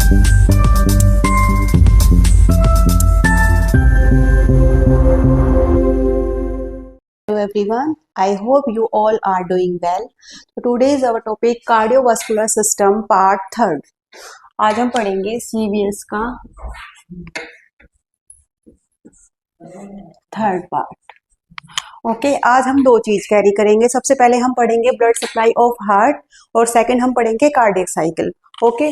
Hello everyone, I hope you all are doing well. So today is our topic cardiovascular system part third. आज हम पढ़ेंगे CVS का third part. Okay, आज हम दो चीज कैरी करेंगे. सबसे पहले हम पढ़ेंगे ब्लड सप्लाई ऑफ हार्ट और सेकंड हम पढ़ेंगे कार्डियक साइकिल. ओके,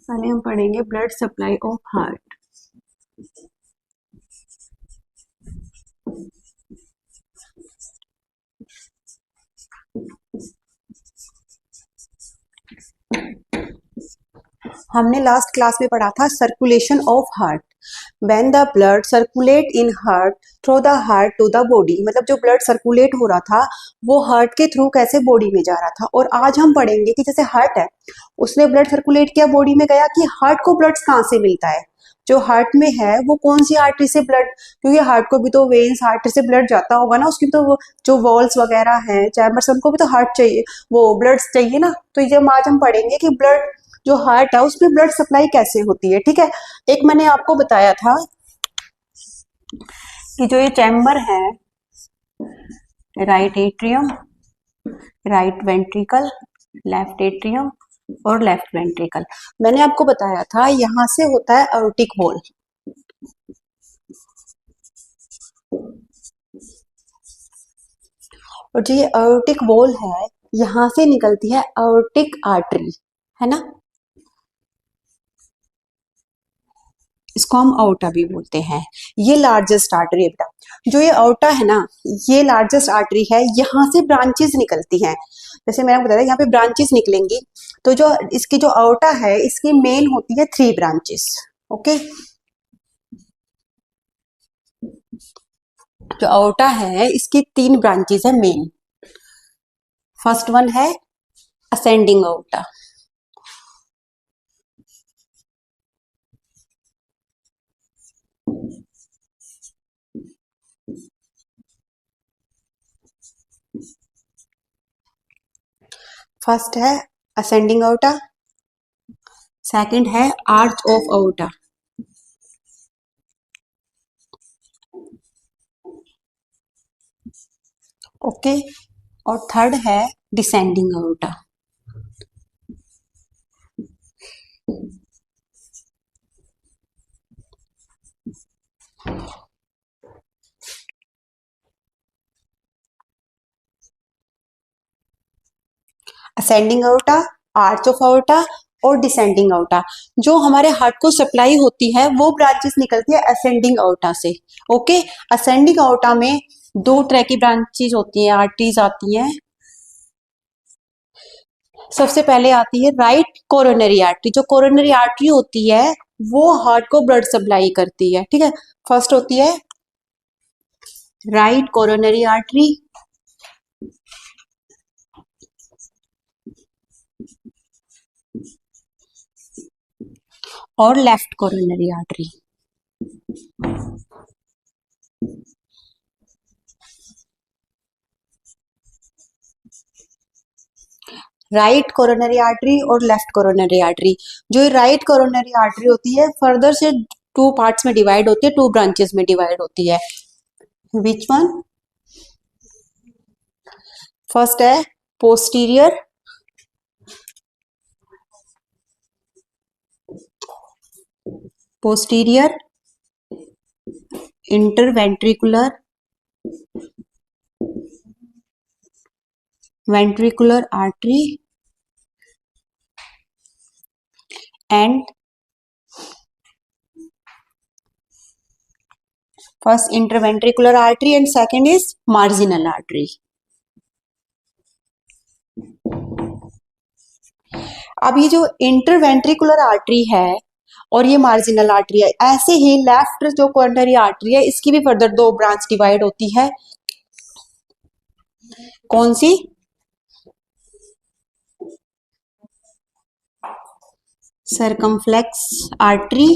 पहले हम पढ़ेंगे ब्लड सप्लाई ऑफ हार्ट. हमने लास्ट क्लास में पढ़ा था circulation of heart. When the blood circulate in heart through the heart to the body, मतलब जो ब्लड सर्कुलेट हो रहा था वो हार्ट के थ्रू कैसे बॉडी में जा रहा था. और आज हम पढ़ेंगे कि जैसे हार्ट है, उसने ब्लड सर्कुलेट किया, बॉडी में गया, कि हार्ट को ब्लड कहाँ से मिलता है. जो हार्ट में है वो कौन सी आर्टरी से ब्लड, क्योंकि हार्ट को भी तो वेन्स आर्टरी से ब्लड जाता होगा ना, उसकी तो जो वॉल्स वगैरह हैं चैम्बर्स, उनको भी तो हार्ट चाहिए, वो ब्लड चाहिए ना. तो ये आज हम पढ़ेंगे कि ब्लड जो हार्ट है उसमें ब्लड सप्लाई कैसे होती है. ठीक है, एक मैंने आपको बताया था कि जो ये चैम्बर है, right atrium, right ventricle, left atrium और लेफ्ट वेंट्रिकल, मैंने आपको बताया था यहां से होता है एओर्टिक वॉल. और जो ये एओर्टिक वॉल है, यहां से निकलती है एओर्टिक आर्टरी, है ना. इसको हम आउटा भी बोलते हैं. ये लार्जेस्ट आर्टरी है बेटा. जो ये आउटा है ना, ये लार्जेस्ट आर्टरी है. यहाँ से ब्रांचेस निकलती हैं. जैसे मैंने बताया यहाँ पे ब्रांचेस निकलेंगी. तो जो इसकी जो आउटा है, इसकी मेन होती है 3 ब्रांचेस. ओके, जो आउटा है इसकी 3 ब्रांचेस है मेन. फर्स्ट वन है असेंडिंग आउटा. फर्स्ट है असेंडिंग आउटा, सेकंड है आर्च ऑफ आउटा, ओके, और थर्ड है descending outta. Ascending outta, arch of outta और डिसेंडिंग आउटा. जो हमारे हार्ट को सप्लाई होती है वो ब्रांचेस निकलती है असेंडिंग आउटा से. ओके, असेंडिंग आउटा में 2 तरह की ब्रांचेस होती हैं, आर्टरीज आती हैं. सबसे पहले आती है राइट कोरोनरी आर्टरी. जो कोरोनरी आर्टरी होती है वो हार्ट को ब्लड सप्लाई करती है. ठीक है, फर्स्ट होती है राइट कोरोनरी आर्टरी, और left coronary artery. Right coronary artery और लेफ्ट कोरोनरी आर्टरी. जो राइट कोरोनरी आर्टरी होती है फर्दर से 2 पार्ट्स में डिवाइड होती है, 2 ब्रांचेस में डिवाइड होती है. Which one? फर्स्ट है posterior, posterior interventricular, ventricular artery and first interventricular artery and second is marginal artery. अब ये जो इंटरवेंट्रिकुलर आर्टरी है और ये मार्जिनल आर्टरी है, ऐसे ही लेफ्ट जो कोरोनरी आर्टरी है इसकी भी फर्दर 2 ब्रांच डिवाइड होती है. कौन सी? Circumflex artery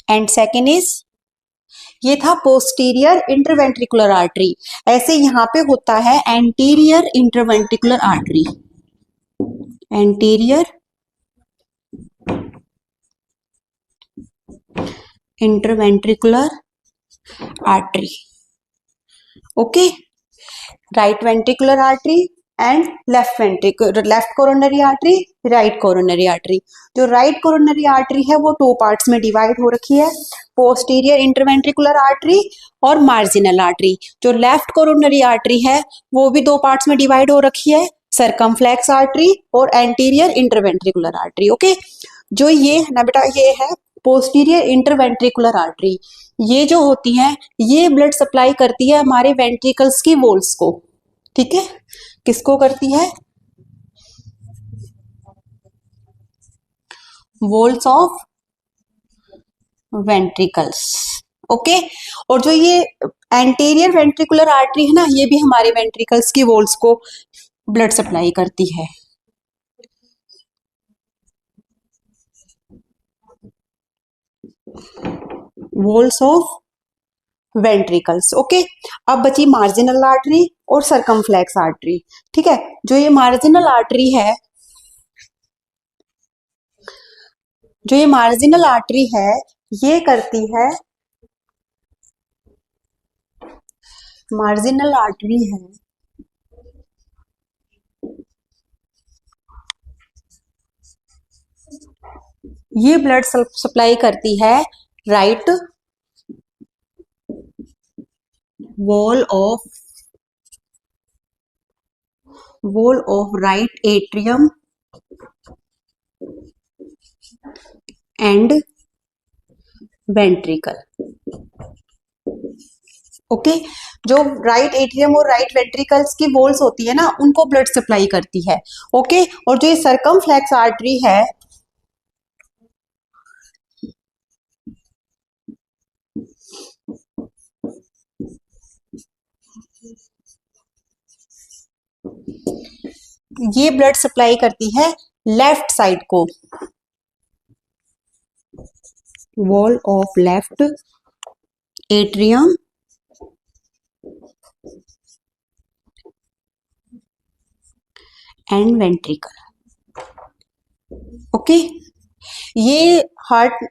and second is, ये था पोस्टीरियर इंटरवेंट्रिकुलर आर्टरी. ऐसे यहाँ पे होता है anterior interventricular artery. Anterior interventricular artery, okay, right ventricular artery and left coronary artery, right coronary artery. जो राइट कोरोनरी आर्टरी है वो टू पार्ट्स में डिवाइड हो रखी है, पोस्टीरियर इंटरवेंट्रिकुलर आर्टरी और मार्जिनल आर्टरी। जो लेफ्ट कोरोनरी आर्टरी है वो भी दो पार्ट्स में डिवाइड हो रखी है, सर्कमफ्लेक्स आर्टरी और एंटीरियर इंटरवेंट्रिकुलर आर्टरी, ओके। जो ये है ना बेटा, ये है पोस्टीरियर इंटरवेंट्रिकुलर आर्टरी। ये जो होती है ये ब्लड सप्लाई करती है हमारे वेंट्रिकल्स की वॉल्स को, ठीक है। किसको करती है? Walls of ventricles, okay. और जो ये एंटीरियर वेंट्रिकुलर आर्टरी है ना, ये भी हमारे वेंट्रिकल्स की वॉल्स को ब्लड सप्लाई करती है। Walls of ventricles, okay. अब बची मार्जिनल आर्टरी और सर्कमफ्लेक्स आर्टरी, ठीक है। जो ये मार्जिनल आर्टरी है, जो ये मार्जिनल आर्टरी है ये करती है, मार्जिनल आर्टरी है ये ब्लड सप्लाई करती है right wall of right atrium and ventricle, okay. जो राइट एट्रियम और राइट वेंट्रिकल्स की वॉल्स होती है ना, उनको ब्लड सप्लाई करती है, ओके। और जो ये सर्कमफ्लेक्स आर्टरी है ये ब्लड सप्लाई करती है लेफ्ट साइड को, wall of left atrium and ventricle, okay. ये हार्ट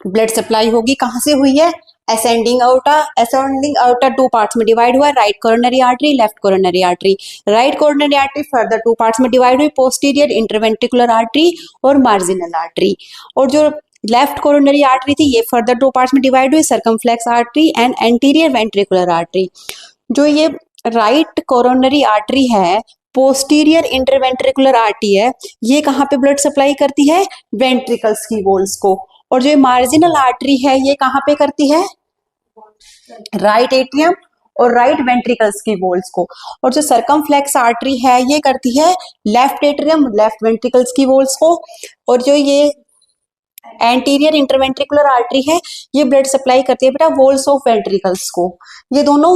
ब्लड सप्लाई होगी, कहां से हुई है? असेंडिंग आउटा टू पार्ट्स में डिवाइड हुआ है, right coronary artery, left coronary artery. Right coronary artery further two parts में डिवाइड हुई, पोस्टीरियर इंटरवेंट्रिकुलर आर्टरी और मार्जिनल आर्टरी। और जो लेफ्ट कोरोनरी आर्टरी थी ये फर्दर टू पार्ट्स में डिवाइड हुई, circumflex artery and anterior ventricular artery. जो ये राइट कोरोनरी आर्टरी है, पोस्टीरियर इंटरवेंट्रिकुलर आर्टरी है, ये कहाँ पे ब्लड सप्लाई करती है? वेंट्रिकल्स की वॉल्स को। और जो मार्जिनल आर्टरी है ये कहाँ पे करती है? राइट एट्रियम और राइट वेंट्रिकल्स की वॉल्स को। और जो सर्कमफ्लेक्स आर्टरी है ये करती है लेफ्ट एट्रियम, लेफ्ट वेंट्रिकल्स की वॉल्स को। और जो ये एंटीरियर इंटरवेंट्रिकुलर आर्टरी है ये ब्लड सप्लाई करती है बेटा वॉल्स ऑफ वेंट्रिकल्स को। ये दोनों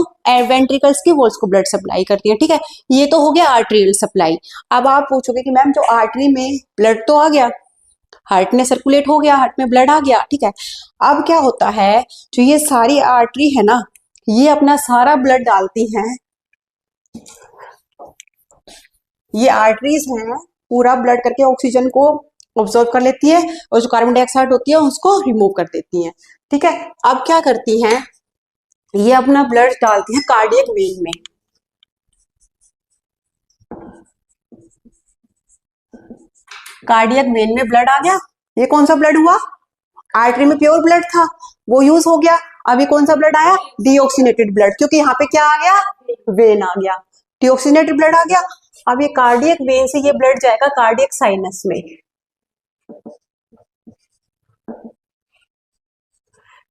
वेंट्रिकल्स की वॉल्स को ब्लड सप्लाई करती है, ठीक है। ये तो हो गया आर्टरियल सप्लाई। अब आप पूछोगे कि मैम जो आर्टरी में ब्लड तो आ गया, हार्ट में सर्कुलेट हो गया, हार्ट में ब्लड आ गया, ठीक है। अब क्या होता है, जो ये सारी आर्टरी है ना, ये अपना सारा ब्लड डालती हैं, ये आर्टरीज हैं पूरा ब्लड करके ऑक्सीजन को ऑब्जॉर्व कर लेती है और जो कार्बन डाइऑक्साइड होती है उसको रिमूव कर देती हैं, ठीक है। अब क्या करती हैं, ये अपना ब्लड डालती हैं कार्डियक वेन में। कार्डियक वेन में ब्लड आ गया, ये कौन सा ब्लड हुआ? आर्टरी में प्योर ब्लड था वो यूज हो गया। अभी कौन सा ब्लड आया? डीऑक्सीनेटेड ब्लड, क्योंकि यहाँ पे क्या आ गया? वेन आ गया, डीऑक्सीनेटेड ब्लड आ गया। अब ये कार्डियक वेन से ये ब्लड जाएगा कार्डियक साइनस में,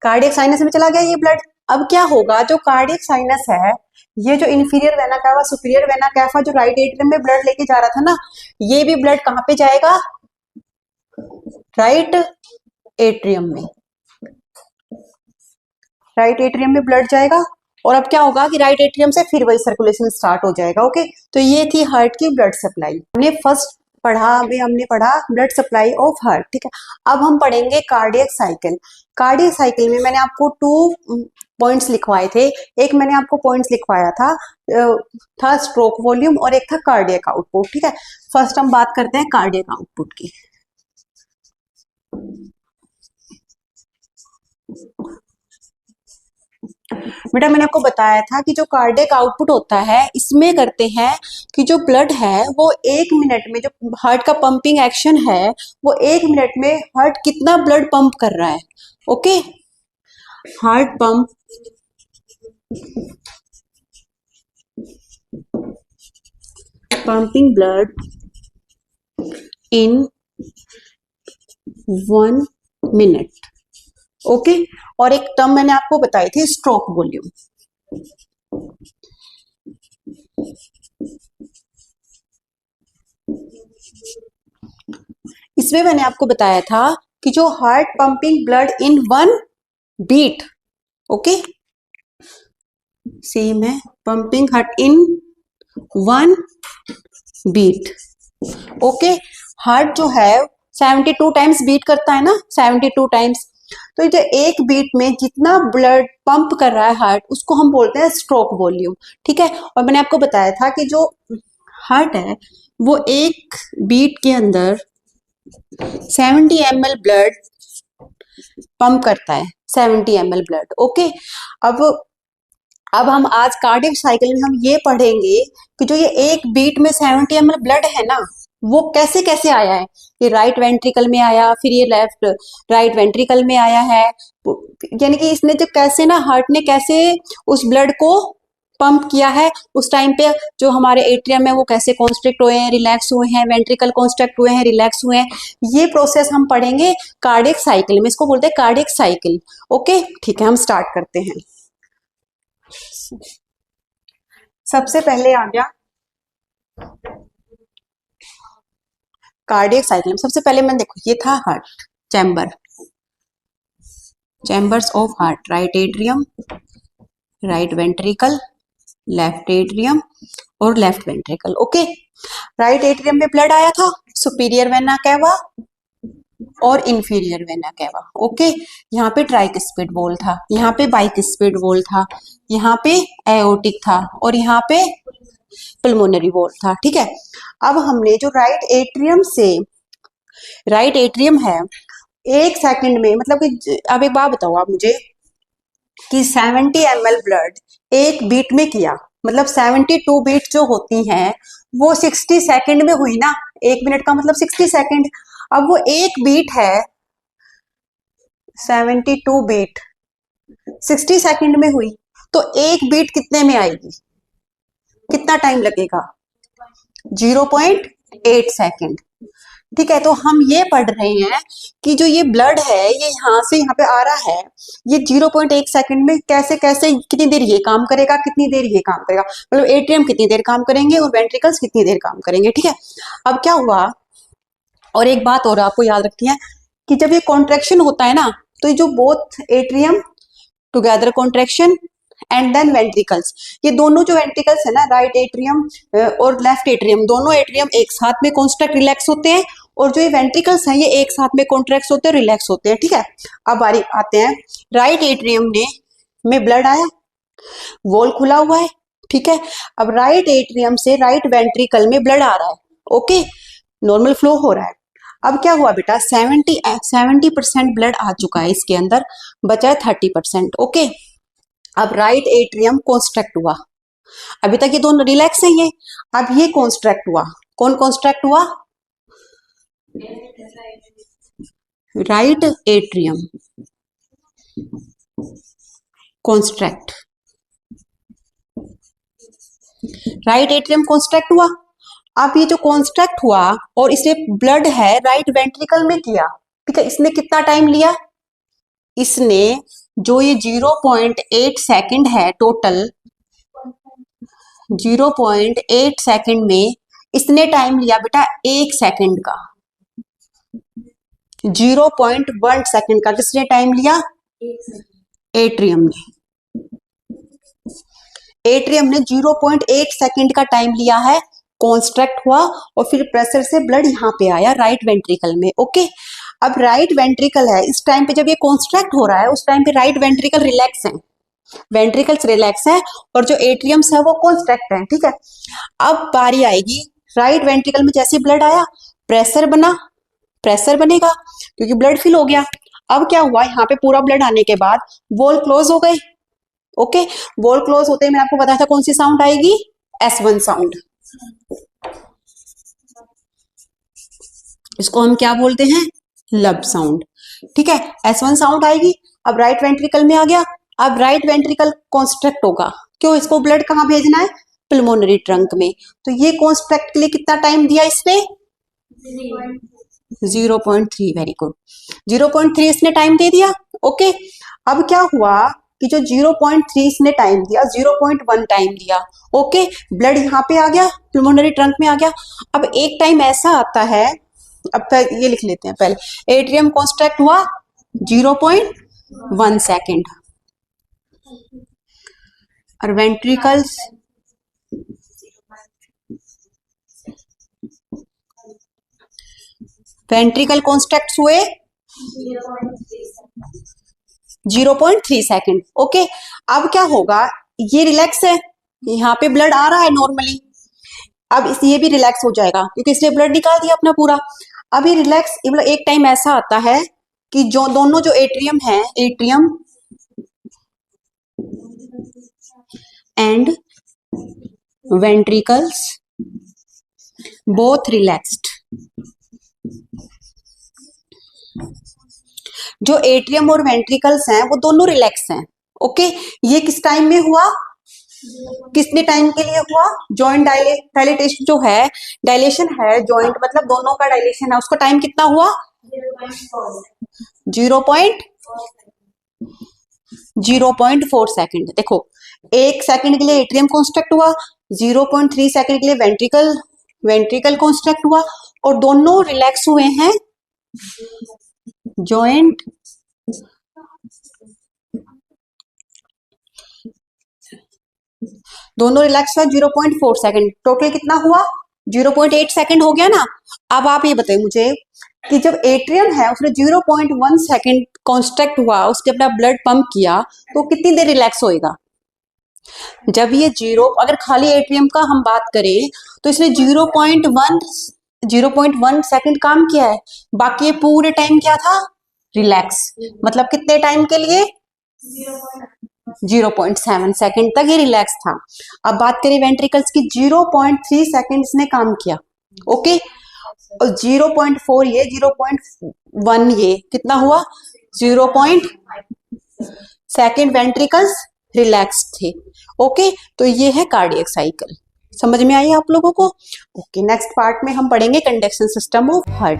कार्डियक साइनस में चला गया ये ब्लड। अब क्या होगा, जो कार्डियक साइनस है, ये जो inferior vena cava superior vena cava जो राइट एट्रियम में ब्लड लेके जा रहा था ना, ये भी ब्लड कहां पे जाएगा? राइट एट्रियम में, राइट एट्रियम में ब्लड जाएगा। और अब क्या होगा कि राइट एट्रियम से फिर वही सर्कुलेशन स्टार्ट हो जाएगा, ओके। तो ये थी हार्ट की ब्लड सप्लाई। हमने फर्स्ट पढ़ा, अभी हमने पढ़ा ब्लड सप्लाई ऑफ हार्ट, ठीक है। अब हम पढ़ेंगे कार्डियक साइकिल। कार्डियक साइकिल में मैंने आपको पॉइंट्स लिखवाए थे। एक मैंने आपको पॉइंट्स लिखवाया था स्ट्रोक वॉल्यूम और एक था कार्डियक आउटपुट। ठीक है, फर्स्ट हम बात करते हैं कार्डियक आउटपुट की। बेटा मैंने आपको बताया था कि जो कार्डियक आउटपुट होता है इसमें करते हैं कि जो ब्लड है वो 1 मिनट में, जो हार्ट का पंपिंग एक्शन है वो 1 मिनट में हार्ट कितना ब्लड पंप कर रहा है। Okay, heart pump pumping blood in 1 minute। Okay, और एक टर्म मैंने आपको बताई थी स्ट्रोक वॉल्यूम। इसमें मैंने आपको बताया था कि जो heart pumping blood in 1 beat, okay, same है pumping heart in 1 beat. Okay, heart जो है 72 टाइम्स बीट करता है ना, 72 टाइम्स। तो जो एक बीट में जितना ब्लड पंप कर रहा है हार्ट, उसको हम बोलते हैं स्ट्रोक वॉल्यूम। ठीक है, और मैंने आपको बताया था कि जो हार्ट है वो एक बीट के अंदर 70 ml ब्लड पंप करता है, 70 ml ब्लड। ओके, अब हम आज कार्डियक साइकिल में हम ये पढ़ेंगे कि जो ये एक बीट में 70 ml ब्लड है ना, वो कैसे कैसे आया है। ये राइट वेंट्रिकल में आया, फिर ये लेफ्ट राइट वेंट्रिकल में आया है, यानी कि इसने जो कैसे ना हार्ट ने कैसे उस ब्लड को पंप किया है, उस टाइम पे जो हमारे एट्रियम है वो कैसे कॉन्स्ट्रिक्ट हुए हैं, रिलैक्स हुए हैं, वेंट्रिकल कॉन्स्ट्रिक्ट हुए हैं, रिलैक्स हुए हैं, ये प्रोसेस हम पढ़ेंगे कार्डियक साइकिल में। इसको बोलते हैं कार्डियक साइकिल। ओके, ठीक है, हम स्टार्ट करते हैं। सबसे पहले आ गया कार्डियक साइकिल में। सबसे पहले मैंने देखो ये था heart chamber, chambers of heart, right atrium, right ventricle, left atrium और left ventricle. Okay, right atrium में ब्लड आया था, सुपीरियर वेना कैवा और इंफीरियर वेना कैवा। ओके, यहाँ पे ट्राइकस्पिड वॉल था, यहाँ पे बाइकस्पिड वॉल था, यहाँ पे एओर्टिक था और यहाँ पे पल्मोनरी वॉल था। ठीक है, अब हमने जो राइट एट्रियम है 1 सेकंड में, मतलब कि अब एक बात बताओ आप मुझे कि 70 ml ब्लड एक बीट में किया, मतलब 72 बीट जो होती हैं वो 60 सेकंड में हुई ना, 1 मिनट का मतलब 60 सेकंड। अब वो एक बीट है 72 बीट 60 सेकंड में हुई, तो एक बीट कितने में आएगी, कितना टाइम लगेगा, 0.8 सेकंड। ठीक है, तो हम ये पढ़ रहे हैं कि जो ये ब्लड है ये यहाँ से यहाँ पे आ रहा है, ये 0.8 सेकंड में कैसे कैसे कितनी देर ये काम करेगा, कितनी देर ये काम करेगा, मतलब एट्रियम कितनी देर काम करेंगे और वेंट्रिकल्स कितनी देर काम करेंगे। ठीक है, अब क्या हुआ, और एक बात और आपको याद रखनी है कि जब ये कॉन्ट्रैक्शन होता है ना, तो ये जो both atrium together contraction and then ventricles, ये दोनों जो वेंट्रिकल्स है ना, राइट एट्रियम और लेफ्ट एट्रियम, दोनों एट्रियम एक साथ में कॉन्स्ट्रक्ट रिलैक्स होते हैं, और जो ये वेंट्रिकल्स हैं ये एक साथ में कॉन्ट्रैक्ट होते हैं, रिलैक्स होते हैं। ठीक है, अब बारी आते हैं राइट एट्रियम में ब्लड आया, वॉल खुला हुआ है। ठीक है, अब राइट एट्रियम से राइट वेंट्रिकल में ब्लड आ रहा है। ओके, नॉर्मल फ्लो हो रहा है। अब क्या हुआ बेटा, 70% ब्लड आ चुका है इसके अंदर, बचा है 30%। ओके, अब राइट एट्रियम कॉन्स्ट्रैक्ट हुआ, अभी तक ये दोनों रिलैक्स है ये, अब ये कॉन्स्ट्रैक्ट हुआ। कौन कॉन्स्ट्रैक्ट हुआ, right atrium construct, right atrium construct हुआ। अब ये जो कॉन्स्ट्रैक्ट हुआ और इसे ब्लड है राइट वेंट्रिकल में किया, ठीक है, इसने कितना टाइम लिया, इसने जो ये 0.8 सेकंड है टोटल, 0.8 सेकंड में इसने टाइम लिया बेटा 1 सेकंड का, 0.1 सेकंड का किसने टाइम लिया, एट्रियम ने। एट्रियम ने 0.8 सेकंड का टाइम लिया है, कॉन्स्ट्रैक्ट हुआ और फिर प्रेशर से ब्लड यहाँ पे आया राइट वेंट्रिकल में। ओके, अब राइट वेंट्रिकल है, इस टाइम पे जब ये कॉन्स्ट्रैक्ट हो रहा है उस टाइम पे राइट वेंट्रिकल रिलैक्स है, वेंट्रिकल्स रिलैक्स है और जो एट्रियम्स है वो कॉन्स्ट्रैक्ट है, ठीक है। अब बारी आएगी राइट वेंट्रिकल में, जैसे ब्लड आया प्रेशर बना, प्रेशर बनेगा क्योंकि ब्लड फिल हो गया। अब क्या हुआ, यहाँ पे पूरा ब्लड आने के बाद वॉल क्लोज हो गए, ओके। वॉल क्लोज होते ही मैंने आपको बताया था कौन सी साउंड आएगी, S1 साउंड। इसको हम क्या बोलते हैं, लब साउंड, ठीक है। S1 साउंड आएगी। अब राइट वेंट्रिकल में आ गया, अब राइट वेंट्रिकल कॉन्स्ट्रक्ट होगा, क्यों, इसको ब्लड कहाँ भेजना है, पिल्मोनरी ट्रंक में। तो ये कॉन्स्ट्रक्ट के लिए कितना टाइम दिया इसने, 0.3, वेरी गुड, 0.3 इसने टाइम दे दिया, ओके। अब क्या हुआ कि जो 0.3 इसने टाइम दिया, 0.1 टाइम दिया, ओके। ब्लड यहाँ पे आ गया, पिल्मोनरी ट्रंक में आ गया। अब एक टाइम ऐसा आता है, अब ये लिख लेते हैं पहले, एट्रियम कॉन्स्ट्रैक्ट हुआ 0.1 सेकेंड और वेंट्रिकल्स वेंट्रिकल कॉन्स्ट्रैक्ट हुए 0.3 सेकेंड, ओके। अब क्या होगा, ये रिलैक्स है, यहाँ पे ब्लड आ रहा है नॉर्मली, अब ये भी रिलैक्स हो जाएगा क्योंकि इसने ब्लड निकाल दिया अपना पूरा। अब ये रिलैक्स, मतलब एक टाइम ऐसा आता है कि जो दोनों जो एट्रियम है, atrium and ventricles both relaxed. जो एट्रियम और वेंट्रिकल्स हैं वो दोनों रिलैक्स हैं, ओके। ये किस टाइम में हुआ, कितने टाइम के लिए हुआ, जॉइंट डायलेटेशन जो है, डायलेशन है जॉइंट, मतलब दोनों का डायलेशन है, उसका टाइम कितना हुआ, 0.4 सेकेंड। देखो 1 सेकेंड के लिए एट्रियम कॉन्स्ट्रक्ट हुआ, 0.3 सेकेंड के लिए वेंट्रिकल कॉन्स्ट्रक्ट हुआ, और दोनों रिलैक्स हुए हैं जॉइंट दोनों रिलैक्स हुआ 0.4 सेकेंड। टोटल कितना हुआ, 0.8 सेकेंड हो गया ना। अब आप ये बताइए मुझे कि जब एट्रियम है उसने 0.1 सेकेंड कॉन्स्ट्रक्ट हुआ, उसने अपना ब्लड पंप किया, तो कितनी देर रिलैक्स होएगा। जब ये अगर खाली एट्रियम का हम बात करें तो इसने 0.1 सेकेंड काम किया है, बाकी ये पूरे टाइम क्या था, रिलैक्स। मतलब कितने टाइम के लिए, 0.7 सेकेंड तक ये रिलैक्स था। अब बात करें वेंट्रिकल्स की, 0.3 सेकेंड्स ने काम किया, ओके। और 0.4 ये, 0.1 ये, कितना हुआ, 0. सेकेंड वेंट्रिकल्स रिलैक्स थे, ओके। तो ये है कार्डियक साइकिल। समझ में आई आप लोगों को, ओके। नेक्स्ट पार्ट में हम पढ़ेंगे कंडक्शन सिस्टम ऑफ हार्ट।